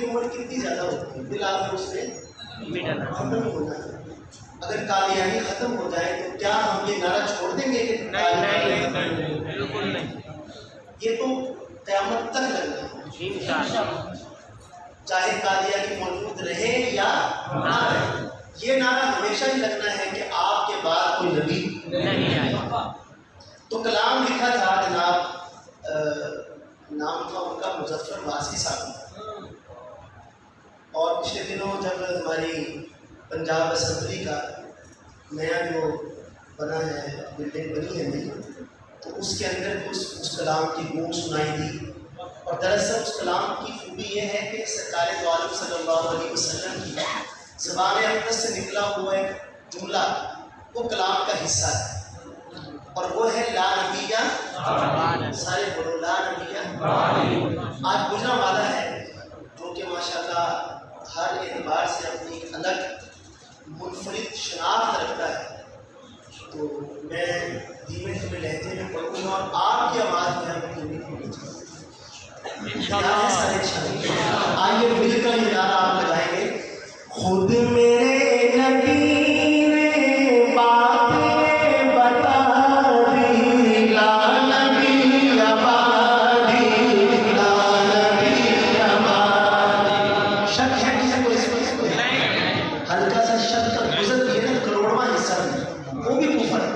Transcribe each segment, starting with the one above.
عمر کتنی زیادہ ہوتی ہے، بالآخر اس نے ختم ہونا ہے۔ اگر قادیانی ختم ہو جائے تو کیا ہم یہ نعرہ چھوڑ دیں گے کہ نہیں، بالکل نہیں، یہ تو قیامت تک لگنا ہے انشاءاللہ، چاہے قادیانی موجود رہے یا نہ رہے، یہ نعرہ ہمیشہ ہی لگنا ہے کہ آپ کے بعد کوئی نبی نہیں آئے۔ تو کلام لکھا تھا جناب، نام تھا ان کا مظفر واسی صاحب، اور پچھلے دنوں جب ہماری پنجاب اسمبلی کا نیا جو بنا ہے، بلڈنگ بنی ہے نئی، تو اس کے اندر اس کلام کی گونج سنائی دی، اور دراصل اس کلام کی خوبی یہ ہے کہ سرکار دو عالم صلی اللہ علیہ وسلم کی زبان اقدس سے نکلا ہوا ایک جملہ وہ کلام کا حصہ ہے، اور وہ ہے لا نبیہ، سارے بولو لا نبیہ۔ آج گجرانوالہ ہے جو کہ ماشاءاللہ ہر اعتبار سے اپنی الگ منفرد شناخت رکھتا ہے، تو میں دھیمے دھیمے لہجے میں پڑھوں گا اور آپ کی آواز میں ہم دھیمی دھیمی آئیے مل کر یہ نعرہ آپ لگائیں گے۔ خود میرے نبی نے باتیں بتا دی، لا نبی آبادی، لا نبی آبادی۔ شک ہے کسی کو اس کو؟ ہلکا سا شک تک گزر گئی نا، کروڑواں حصہ ہے وہ بھی کفر ہے۔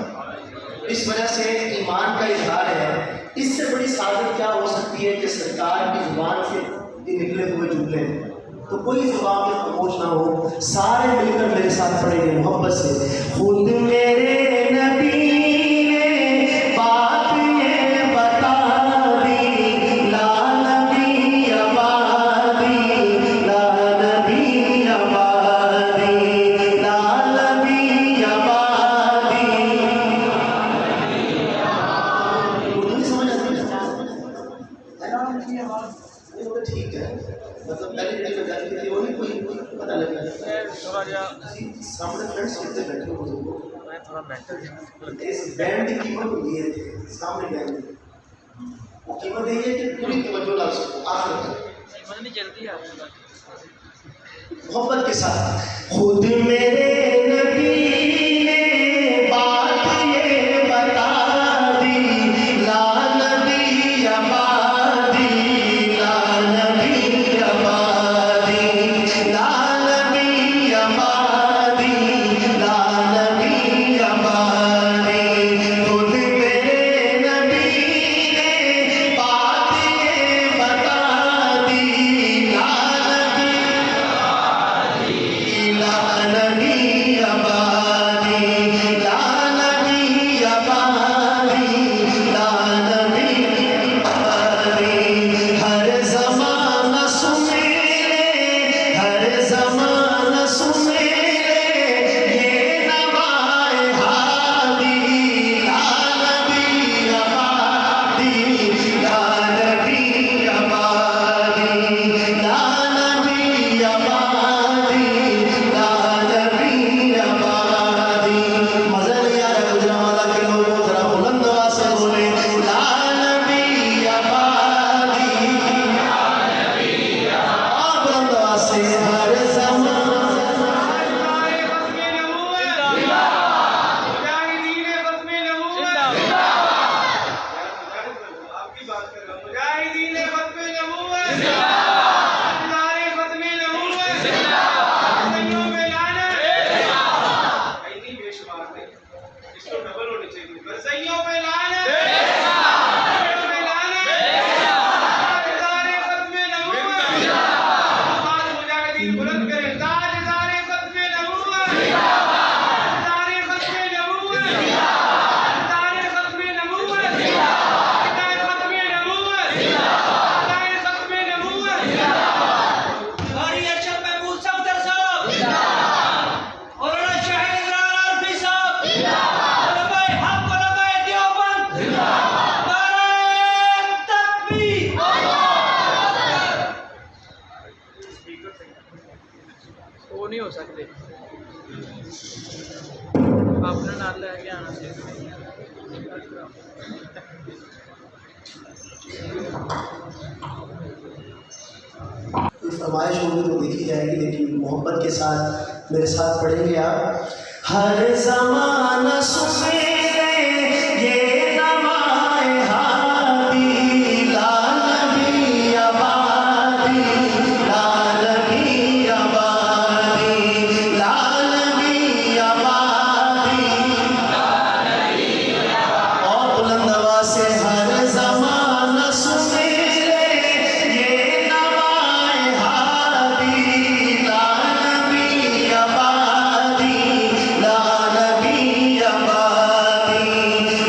اس وجہ سے ایمان کا اظہار ہے۔ اس سے بڑی سعادت کیا ہو سکتی ہے کہ سرکار کی زبان سے یہ نکلے ہوئے جملے ہیں، تو کوئی زبان میں خاموش نہ ہو، سارے مل کر میرے ساتھ پڑھیں گے محبت سے۔ خود میرے نبی نے بات یہ بتا دی، لا نبی آبادی، لا نبی آبادی، لا نبی آبادی۔ اردو نہیں سمجھ آتی ہے تو ٹھیک ہے، مطلب پہلے میں جان کی تھی وہ نہیں کوئی پتہ لگ رہا تھوڑا جا سامنے فرینڈس کتنے بیٹھے ہو لوگوں میں تھوڑا بہتر اس بینڈ کی قیمت ہوتی ہے، سامنے بینڈ وہ قیمت یہ ہے کہ پوری توجہ لا سکو آخر تک مجھے نہیں چلتی ہے محبت کے ساتھ۔ خود میرے نبی نے بات یہ بتا دی، لا نبی آبادی، لا نبی آبادی، لا نبی آبادی، لا نبی آبادی۔ خود میرے نبی نے بات یہ بتا دی، لا نبی آبادی، لا نبی آبادی، لا نبی آبادی۔ ہر زمانہ سنے لے، ہر زمانہ سنے لے یہ نوائے ہادی، لا نبی آبادی، لا نبی آبادی، لا نبی آبادی، لا نبی آبادی۔ مزہ نہیں آ رہا گجرانوالہ کے لوگوں، ذرا بلند آواز سے بولے لا نبی آبادی، اور بلند آواز سے ہر زمان۔ وہ نہیں ہو سکتے، اپنا نال لے کے آنا کوئی فرمائش ہوگی تو لکھی جائے گی، لیکن محبت کے ساتھ میرے ساتھ پڑھیں گے آپ. ہر زمانہ سنے یہ نوائے ہادی، لا نبی آبادی، لا نبی آبادی، لا نبی آبادی. اور بلند آواز سے ہر زمانہ سنے یہ نوائے ہادی، لا نبی آبادی، لا نبی آبادی،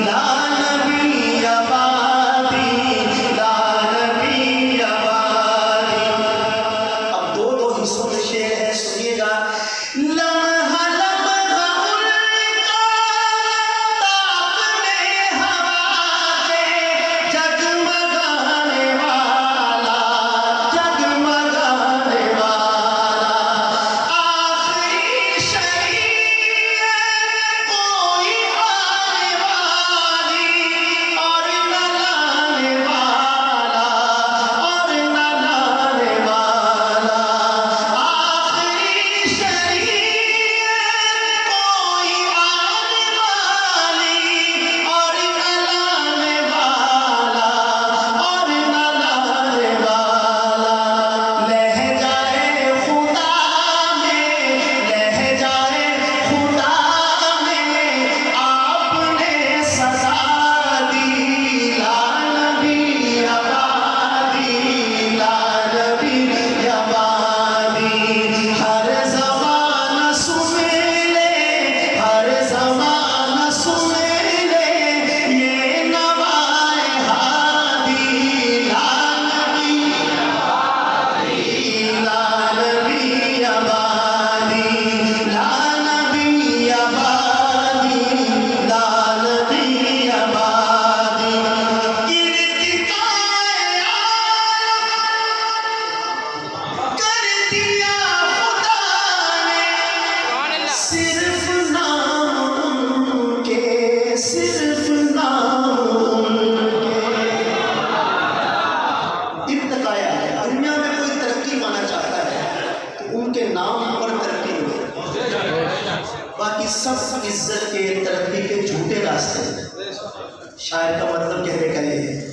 لا نبی آبادی، لا نبی آبادی. اب دو حصوں میں شعر ہے، سنیے گا. لمحہ لمحہ ان کا تاپنے ہوا کے جگمگانے والا، جگمگانے والا. آخری شریعت کوئی آنے والی اور نہ لانے والا، اور نہ لانے والا. آخری شریعت کوئی آنے والی اور نہ لانے والا، اور نہ لانے والا. لہجائے خدا میں، لہجائے خدا میں آپ نے سزا دی، لا نبی آبادی، لا نبی آبادی. ہر زمانہ سن لے، ہر زمانہ سن لے یہ نوائے ہادی، لا نبی آبادی، لا نبی آبادی، لا نبی آبادی، لا نبی آبادی. ارتقائے عالم کر دیا خدا نے، صرف نام ان کے، صرف نام ان کے. ارتقائے عالم، دنیا میں کوئی ترقی پانا چاہتا ہے تو ان کے نام پر ترقی ملے. باقی سب عزت کے، ترقی کے جھوٹے راستے ہیں. شاعر کا مطلب کہنے کا یہ ہے.